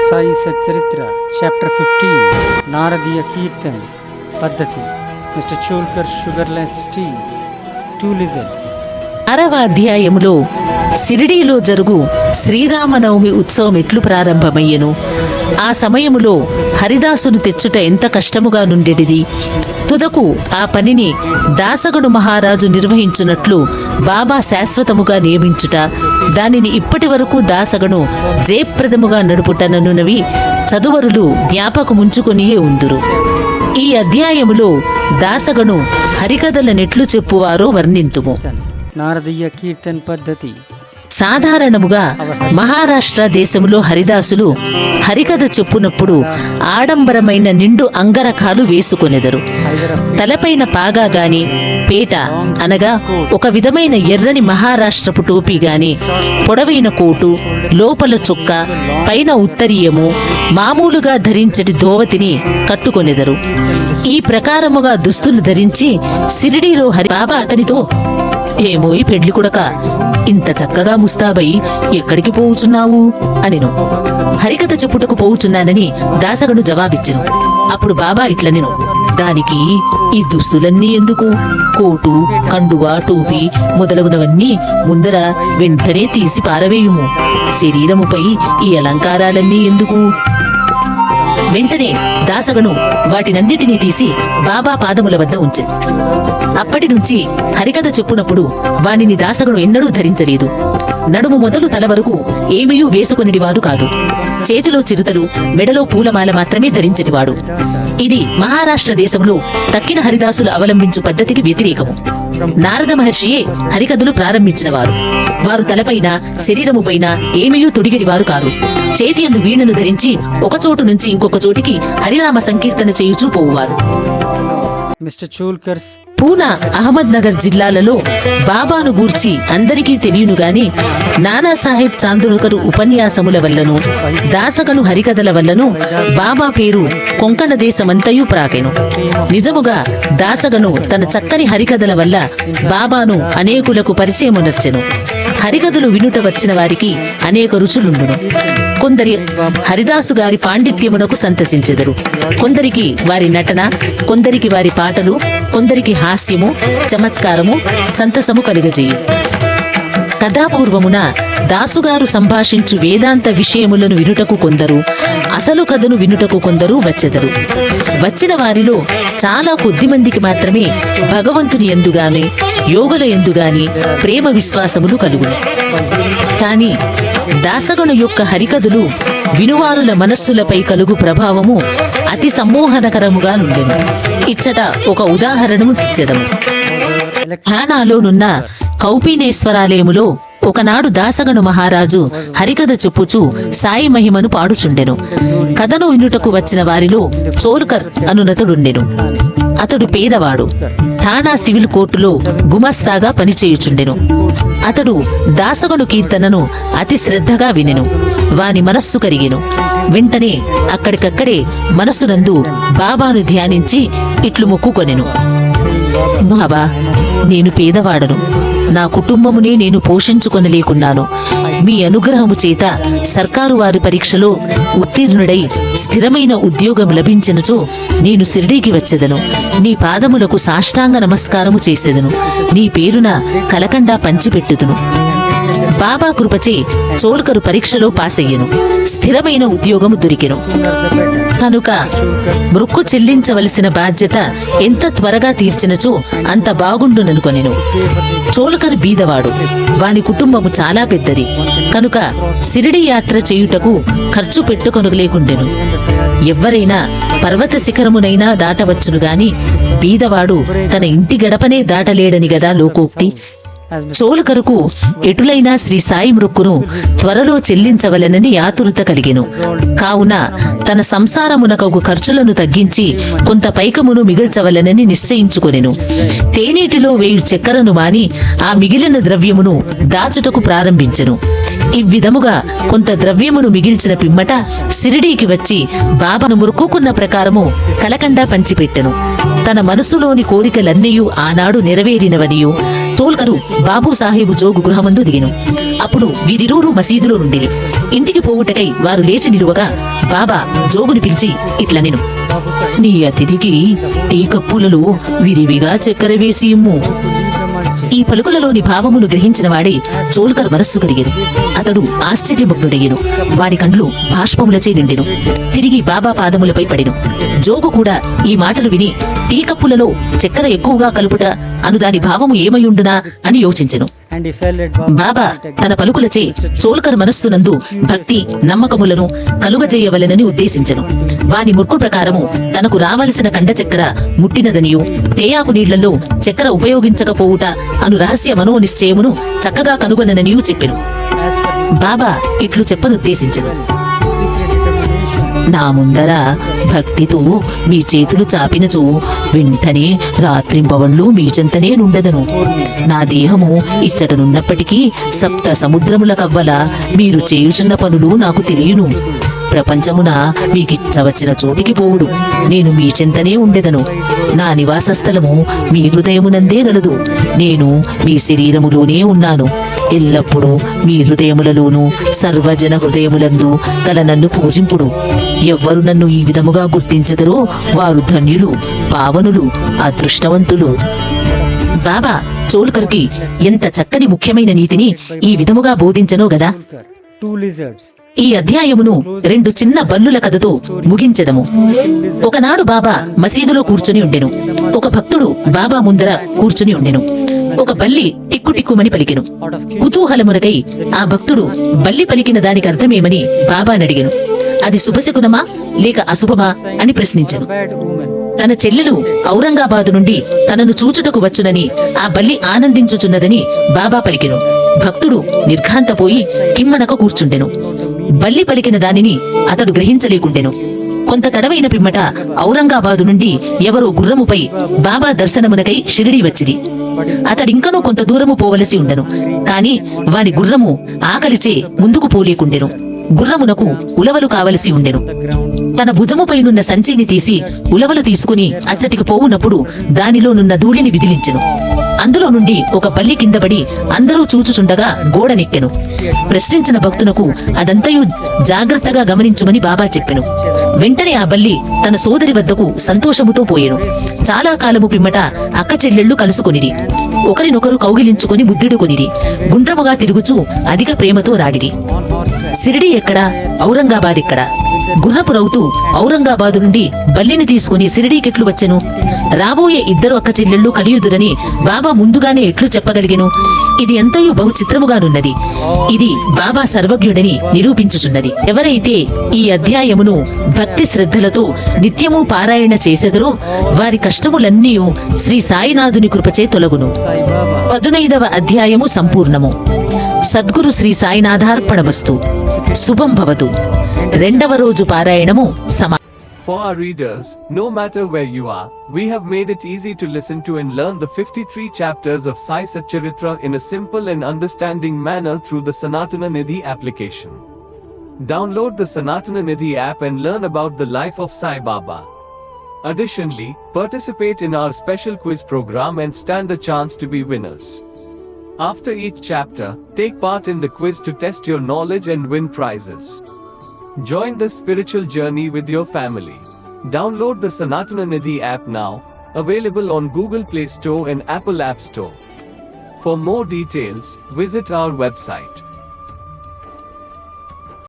साई सच्चरित्र चैप्टर 15 नारदीय कीर्तन पद्धति mister Cholkar sugarless T 2 lizards. 6వ అధ్యాయములో సిరిడీలో జరుగు శ్రీరామనవమి ఉత్సవం ఎట్లు ప్రారంభమయ్యెను. ఆ సమయములో హరిదాసును తెచ్చుట ఎంత కష్టముగా నుండెడిది. తుదకు ఆ పనిని దాసగను మహారాజు నిర్వహించునట్లు బాబా శాశ్వతముగా నియమించుట, దానిని ఇప్పటి వరకు దాసగను జయప్రదముగా నడుపుటననునవి చదువరులు జ్ఞాపకముంచుకొనియే ఉందురు. ఈ అధ్యాయములో దాసగను హరికథలనెట్లు చెప్పువారో వర్ణింతుము. నారదీయ కీర్తన పద్ధతి. సాధారణముగా మహారాష్ట్ర దేశములో హరిదాసులు హరికథ చెప్పునప్పుడు ఆడంబరమైన నిండు అంగరకాలు వేసుకొనెదరు. తలపైన పాగా గాని, పేట అనగా ఒక విధమైన ఎర్రని మహారాష్ట్రపు టోపీ గాని, పొడవైన కోటు, లోపల చొక్క, పైన ఉత్తరీయము, మామూలుగా ధరించటి ధోవతిని కట్టుకొనెదరు. ఈ ప్రకారముగా దుస్తులు ధరించి సిరిడీలో బాబా అతనితో, ఏమోయి పెండ్లి కొడక, ఇంత చక్కగా ముస్తాబై ఎక్కడికి పోవుచున్నావు అనిను. హరికథ చెప్పుటకు పోవుచున్నానని దాసగను జవాబిచ్చెను. అప్పుడు బాబా ఇట్లనెను, దానికి ఈ దుస్తులన్నీ ఎందుకు? కోటు, కండువా, టోపీ మొదలగునవన్నీ ముందర వెంటనే తీసి పారవేయుము. శరీరముపై ఈ అలంకారాలన్నీ ఎందుకు? వెంటనే దాసగను వాటినన్నిటినీ తీసి బాబా పాదముల వద్ద ఉంచెను. అప్పటి నుంచి హరికథ చెప్పునప్పుడు వానిని దాసగను ఎన్నడూ ధరించలేదు. నడుము మొదలు తల వరకు ఏమీయూ వేసుకొనివాడు కాదు. చేతిలో చిరుతలు, మెడలో పూలమాల మాత్రమే ధరించనివాడు. ఇది మహారాష్ట్ర దేశంలో తక్కిన హరిదాసులు అవలంబించు పద్ధతికి వ్యతిరేకము. నారద మహర్షియే హరికథలు ప్రారంభించిన వారు. వారు తలపైన, శరీరముపైన ఏమీయూ తొడిగిరివారు కారు. చేతి అందు వీణను ధరించి ఒక చోటు నుంచి ఇంకొక చోటికి హరినామ సంకీర్తన చేయుచూ పోవువారు. మిస్టర్ చోల్కర్స్. పూనా, అహ్మద్ నగర్ జిల్లాలలో బాబాను గూర్చి అందరికీ తెలియను గాని నానాసాహెబ్ చాందోర్కర్ ఉపన్యాసముల వల్లను, దాసగను హరికథల వల్లను బాబా పేరు కొంకణ దేశమంతయు ప్రాకెను. నిజముగా దాసగను తన చక్కని హరికథల వల్ల బాబాను అనేకులకు పరిచయమునర్చెను. హరికథలు వినుట వచ్చిన వారికి అనేక రుచులుండును. కొందరి హరిదాసు గారి పాండిత్యమునకు సంతసించెదరు. కొందరికి వారి నటన, కొందరికి వారి పాటలు, కొందరికి హాస్యము, చమత్కారము, సంతసము కలుగజేయు. కథాపూర్వమున దాసుగారు సంభాషించు వేదాంత విషయములను వినుటకు కొందరు, అసలు కథను వినుటకు కొందరు వచ్చెదరు. వచ్చిన వారిలో చాలా కొద్ది మందికి మాత్రమే భగవంతుని యందుగాని, యోగుల యందుగాని ప్రేమ విశ్వాసములు కలుగును. కాని దాసగను యొక్క హరికథలు వినువారుల మనస్సులపై కలుగు ప్రభావము అతి సమ్మోహనకరముగా నుండెను. ఇచ్చట ఒక ఉదాహరణము తెచ్చెదము. ఠానాలోనున్న కౌపీనేశ్వరాలయములో ఒకనాడు దాసగను మహారాజు హరికథ చెప్పుచు సాయి మహిమను పాడుచుండెను. కథను వినుటకు వచ్చిన వారిలో చోల్కర్ అనునతుడుండెను. అతడు పేదవాడు. ఠాణా సివిల్ కోర్టులో గుమస్తాగా పనిచేయుచుండెను. అతడు దాసగను కీర్తనను అతి శ్రద్ధగా వినెను. వాని మనస్సు కరిగెను. వెంటనే అక్కడికక్కడే మనస్సునందు బాబాను ధ్యానించి ఇట్లు మొక్కుకొనెను. బాబా, నేను పేదవాడను. నా కుటుంబమునే నేను పోషించుకొనలేకున్నాను. మీ అనుగ్రహము చేత సర్కారు వారి పరీక్షలో ఉత్తీర్ణుడై స్థిరమైన ఉద్యోగం లభించినచో నేను షిరిడీకి వచ్చెదను. నీ పాదములకు సాష్టాంగ నమస్కారము చేసేదను. నీ పేరున కలకండా పంచిపెట్టుదును. బాబా కృపచే చోల్కరు పరీక్షలో పాసయ్యెను. స్థిరమైన ఉద్యోగము దొరికెను. కనుక మృక్కు చెల్లించవలసిన బాధ్యత ఎంత త్వరగా తీర్చినచో అంత బాగుండుననుకొనెను. చోల్కర్ బీదవాడు. వాని కుటుంబము చాలా పెద్దది. కనుక షిరిడీ యాత్ర చేయుటకు ఖర్చు పెట్టుకొనలేకుండెను. ఎవ్వరైనా పర్వత శిఖరమునైనా దాటవచ్చును గాని బీదవాడు తన ఇంటి గడపనే దాటలేడని గదా లోకోక్తి. చోల్కరుకు ఎటులైనా శ్రీ సాయి మృక్కును త్వరలో చెల్లించవలెనని ఆతురత కలిగెను. కావున తన సంసారమునకు ఖర్చులను తగ్గించి కొంత పైకమును మిగిల్చవలెనని నిశ్చయించుకొనెను. తేనీటిలో వేయు చక్కెరను మాని ఆ మిగిలిన ద్రవ్యమును దాచుటకు ప్రారంభించెను. ఈ విధముగా కొంత ద్రవ్యమును మిగిల్చిన పిమ్మట షిరిడీకి వచ్చి బాబాను మురుక్కున్న ప్రకారము కలకండా పంచిపెట్టెను. తన మనసులోని కోరికలన్నీయూ ఆనాడు నెరవేరినవనియు చోల్కరు బాబు సాహేబు జోగు గృహమందు దిగెను. అప్పుడు వీరిరువురు మసీదులో నుండిరి. ఇంటికి పోవుటకై వారు లేచి నిలువగా బాబా జోగుని పిలిచి ఇట్లా నేను Babu said, నీ అతిథికి టీ కప్పులలో విరివిగా చక్కెర వేసి ఇమ్ము. "To leave Brahma's chair." ఈ పలుకులలోని భావమును గ్రహించిన వాడే చోల్కర్ మనస్సు కలిగెను. అతడు ఆశ్చర్యముగ్ధుడయ్యెను. వారి కండ్లు బాష్పములచే నిండెను. తిరిగి బాబా పాదములపై పడెను. జోగు కూడా ఈ మాటలు విని టీ కప్పులలో చక్కెర ఎక్కువగా కలుపుట అను దాని భావము ఏమయుండునా అని యోచించెను. And he felt that Babu Baba might take తన పలుకులచే చోల్కర్ మనస్సునందు భక్తి నమ్మకములను కలుగజేయవలెనని ఉద్దేశించెను. వాని ముర్కు ప్రకారము తనకు రావలసిన కండ చక్కెర ముట్టినదనియు తేయాకు నీళ్లలో చక్కెర ఉపయోగించకపోవుట అను రహస్య మనోనిశ్చయమును చక్కగా కనుగొనననియు చెప్పెను. as per his బాబా ఇట్లు చెప్పనుద్దేశించెను. secret determination. నా ముందర భక్తితో మీ చేతులు చాపినచో వెంటనే రాత్రింబవళ్ళు మీ చెంతనే నుండెదను. నా దేహము ఇచ్చటనున్నప్పటికీ సప్త సముద్రముల కవ్వల మీరు చేయుచున్న పనులు నాకు తెలియను. ప్రపంచమున మీకిచ్చవచ్చిన చోటికి పోవుడు నేను మీ చెంతనే ఉండెదను. నా నివాస స్థలము మీ హృదయమునందే గలదు. నేను మీ శరీరములోనే ఉన్నాను. ఎల్లప్పుడూ మీ హృదయములలోనూ సర్వజన హృదయములందు గల నన్ను పూజింపుడు. ఎవ్వరు నన్ను ఈ విధముగా గుర్తించెదరో వారు ధన్యులు, పావనులు, అదృష్టవంతులు. బాబా చోల్కర్కి ఎంత చక్కని ముఖ్యమైన నీతిని ఈ విధముగా బోధించనో గదా. Cholkar, two lizards. ఈ అధ్యాయమును 2 చిన్న బల్లుల కథతో ముగించెదము. ఒకనాడు బాబా మసీదులో కూర్చొని ఉండెను. ఒక భక్తుడు బాబా ముందర కూర్చొని ఉండెను. ఒక బల్లి టిక్కు టిక్కుమని పలికెను. కుతూహలమునకై ఆ భక్తుడు బల్లి పలికిన దానికి అర్థమేమని బాబానడిగెను. అది శుభశకునమా లేక అశుభమా అని ప్రశ్నించెను. Bad woman. తన చెల్లెలు ఔరంగాబాదు నుండి తనను చూచుటకు వచ్చునని ఆ బల్లి ఆనందించుచున్నదని బాబా పలికెను. భక్తుడు నిర్ఘాంతపోయి కిమ్మనక కూర్చుండెను. బల్లి పలికిన దానిని అతడు గ్రహించలేకుండెను. కొంత తడవైన పిమ్మట ఔరంగాబాదు నుండి ఎవరో గుర్రముపై బాబా దర్శనమునకై షిరిడీ వచ్చిరి. అతడింకనూ కొంత దూరము పోవలసి ఉండెను. కాని వాని గుర్రము ఆకలిచే ముందుకు పోలేకుండెను. గుర్రమునకు ఉలవలు కావలసి ఉండెను. The ground. తన భుజముపైనున్న సంచిని తీసి ఉలవలు తీసుకుని అచ్చటికి పోవునప్పుడు దానిలోనున్న ధూళిని విదిలించెను. అందులో నుండి ఒక బల్లి కిందపడి అందరూ చూచుచుండగా గోడనెక్కెను. ప్రశ్నించిన భక్తునకు అదంతయు జాగ్రత్తగా గమనించుమని బాబా చెప్పెను. వెంటనే ఆ బల్లి తన సోదరి వద్దకు సంతోషముతో పోయెను. చాలా కాలము పిమ్మట అక్క చెల్లెళ్ళు కలుసుకొనిరి. ఒకరినొకరు కౌగిలించుకొని ముద్దుడుకొనిరి. గుండ్రముగా తిరుగుచూ అధిక ప్రేమతో రాడిరి. On horseback. సిరిడి ఎక్కడా, ఔరంగాబాద్ ఎక్కడా? గుర్రపు రౌతు ఔరంగాబాదు నుండి బల్లిని తీసుకుని సిరిడీకెట్లు వచ్చెను. రాబోయే ఇద్దరు అక్క చెల్లెళ్ళు కలియుదురని బాబా ముందుగానే ఎట్లు చెప్పగలిగెను? ఇది ఎంతయో బహు చిత్రముగానున్నది. ఇది బాబా సర్వజ్ఞుడని నిరూపించుచున్నది. ఎవరైతే ఈ అధ్యాయమును భక్తి శ్రద్ధలతో నిత్యము పారాయణ చేసెదరో వారి కష్టములన్నీ శ్రీ సాయినాథుని కృపచే తొలగును. Sai Baba. 15వ అధ్యాయము సంపూర్ణము. సద్గురు శ్రీ సాయినాథార్పణమస్తు. శుభం భవతు. 2వ రోజు పారాయణము సమా. For our readers, no matter where you are, we have made it easy to listen to and learn the 53 chapters of Sai Satcharitra in a simple and understanding manner through the Sanatana Nidhi application. Download the Sanatana Nidhi app and learn about the life of Sai Baba. Additionally, participate in our special quiz program and stand a chance to be winners. After each chapter, take part in the quiz to test your knowledge and win prizes. Join this spiritual journey with your family. Download the Sanatana Nidhi app now, available on Google Play Store and Apple App Store. For more details, visit our website.